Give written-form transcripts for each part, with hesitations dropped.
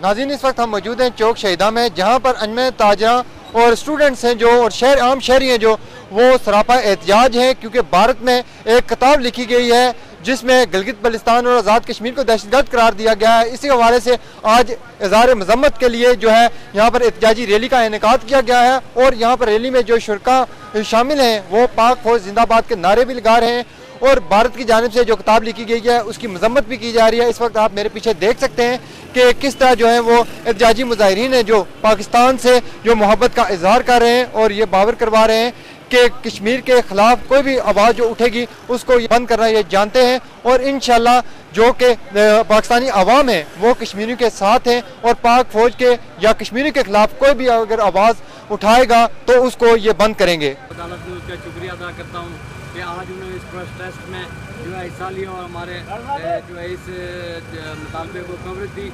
नाज़रीन, इस वक्त हम मौजूद हैं चौक शहीदा में, जहाँ पर अंजमन ताजरा और स्टूडेंट्स हैं जो और आम शहरी हैं जो वो सरापा एहतजाज हैं, क्योंकि भारत में एक किताब लिखी गई है जिसमें गिलगित बल्तिस्तान और आज़ाद कश्मीर को दहशतगर्द करार दिया गया है। इसी हवाले से आज इज़हार मज़म्मत के लिए जो है यहाँ पर एहतजाजी रैली का इनेकाद किया गया है, और यहाँ पर रैली में जो शुरका शामिल हैं वो पाक फौज जिंदाबाद के नारे भी लगा रहे हैं, और भारत की जानिब से जो किताब लिखी गई है उसकी मजम्मत भी की जा रही है। इस वक्त आप मेरे पीछे देख सकते हैं कि किस तरह जो है वो एहतजाजी मुजाहिरीन है जो पाकिस्तान से जो मोहब्बत का इजहार कर रहे हैं, और ये बावर करवा रहे हैं कि कश्मीर के खिलाफ कोई भी आवाज़ जो उठेगी उसको बंद करना ये जानते हैं, और इंशाल्लाह जो कि पाकिस्तानी अवाम है वो कश्मीरियों के साथ हैं, और पाक फौज के या कश्मीरी के खिलाफ कोई भी अगर आवाज़ उठाएगा तो उसको ये बंद करेंगे। अदालत में उसका शुक्रिया अदा करता हूँ कि आज उन्होंने इस प्रोटेस्ट में जो है हिस्सा लिया और हमारे जो है इस मुतालबे को कवरेज दी।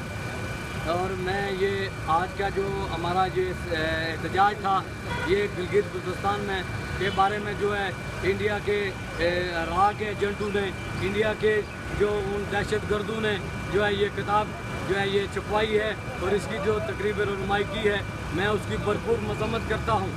और मैं ये आज का जो हमारा जो एहतजाज था ये गिलगित बल्तिस्तान में के बारे में जो है इंडिया के राह के एजेंटों ने, इंडिया के जो उन दहशत गर्दों ने जो है ये किताब जो है ये छपवाई है और इसकी जो तकरीब रहनुमाई की है, मैं उसकी भरपूर मजम्मत करता हूँ।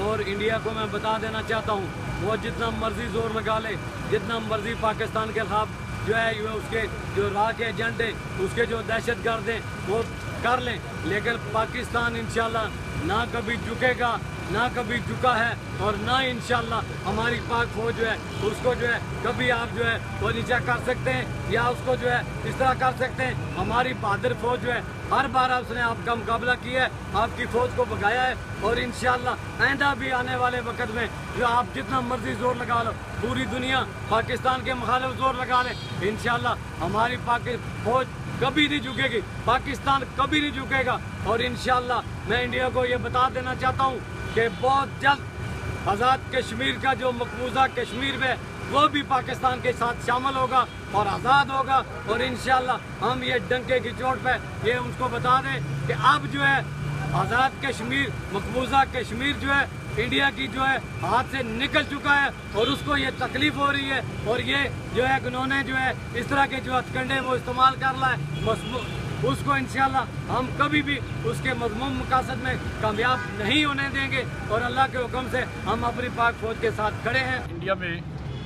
और इंडिया को मैं बता देना चाहता हूँ वो जितना मर्जी जोर लगा ले, जितना मर्जी पाकिस्तान के खिलाफ जो है उसके जो राह के एजेंट हैं उसके जो दहशत गर्द हैं वो कर लें, लेकिन पाकिस्तान इंशाल्लाह ना कभी झुकेगा, ना कभी झुका है, और ना इंशाल्लाह हमारी पाक फौज जो है उसको जो है कभी आप जो है वो नीचा कर सकते हैं या उसको जो है इस तरह कर सकते हैं। हमारी बहादुर फौज जो है हर बार उसने आपका मुकाबला किया है, आपकी फौज को भगाया है, और इंशाल्लाह आइंदा भी आने वाले वक्त में जो आप जितना मर्जी जोर लगा लो, पूरी दुनिया पाकिस्तान के मुखालिफ जोर लगा ले, इंशाल्लाह हमारी फौज कभी नहीं झुकेगी, पाकिस्तान कभी नहीं झुकेगा। और इंशाल्लाह मैं इंडिया को ये बता देना चाहता हूँ कि बहुत जल्द आज़ाद कश्मीर का जो मकबूजा कश्मीर में वो भी पाकिस्तान के साथ शामिल होगा और आज़ाद होगा, और इंशाल्लाह हम ये डंके की चोट पे ये उनको बता दें कि अब जो है आज़ाद कश्मीर मकबूजा कश्मीर जो है इंडिया की जो है हाथ से निकल चुका है, और उसको ये तकलीफ हो रही है, और ये जो है उन्होंने जो है इस तरह के जो हथकंडे वो इस्तेमाल कर रहा है, उसको इंशाल्लाह हम कभी भी उसके मज़मूम मकासद में कामयाब नहीं होने देंगे, और अल्लाह के हुक्म से हम अपनी पाक फौज के साथ खड़े हैं। इंडिया में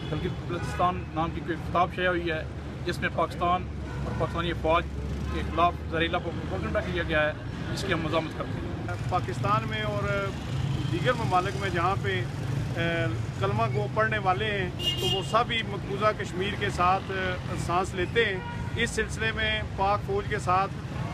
गिलगित बल्तिस्तान नाम की कोई किताब शाया हुई है जिसमें पाकिस्तान और पाकिस्तानी फौज के खिलाफ जहरीला प्रोपेगेंडा किया गया है, जिसकी हम मज़म्मत करते हैं। पाकिस्तान में और दीगर ममालिक में जहाँ पे कलमा को पढ़ने वाले हैं तो वो सभी मकबूजा कश्मीर के साथ सांस लेते हैं। इस सिलसिले में पाक फौज के साथ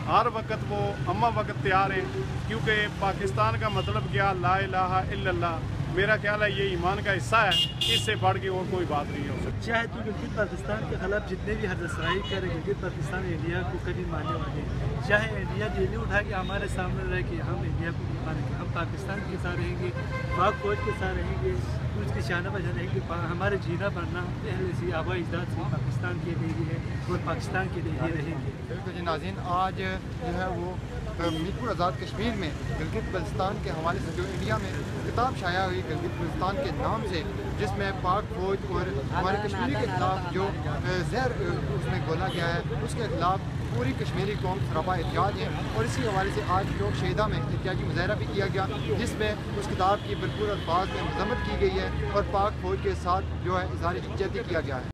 हर वक्त वो अम्मा वक्त तैयार हैं, क्योंकि पाकिस्तान का मतलब क्या, ला इलाहा इल्लल्लाह, मेरा ख्याल है ये ईमान का हिस्सा है, इससे बढ़ के और कोई बात नहीं हो सकती। चाहे तो गिलगित पाकिस्तान के खिलाफ जितने भी हदसराई करे, गिलगित पाकिस्तान इंडिया को कभी मानने वाले हैं, चाहे इंडिया जेली उठा के हमारे सामने रहे कि हम इंडिया को नहीं मानेंगे, हम पाकिस्तान के साथ रहेंगे, पाक फौज के साथ रहेंगे, उसकी शाना बजा रहेंगे, हमारे जीना बनना पहले से आबा इजदाद से पाकिस्तान के लिए ही है और पाकिस्तान के लिए ही रहेंगे। बिल्कुल जी नाज़रीन, आज जो है वो मीरपुर आज़ाद कश्मीर में गिलगित बल्तिस्तान के हवाले से जो इंडिया में किताब शाया हुई गिलगित बल्तिस्तान के नाम से, जिसमें पाक फौज और हमारे कश्मीरी के खिलाफ जो जहर उसमें घोला गया है उसके खिलाफ पूरी कश्मीरी कौम सरापा एहतजाज है, और इसी हवाले से आज चौक शहीदा में एहतजाजी मुजाहरा भी किया गया, जिसमें उस किताब की भरपूर अल्फाज में मजम्मत की गई है और पाक फौज के साथ जो है इज़हार यकजहती किया गया है।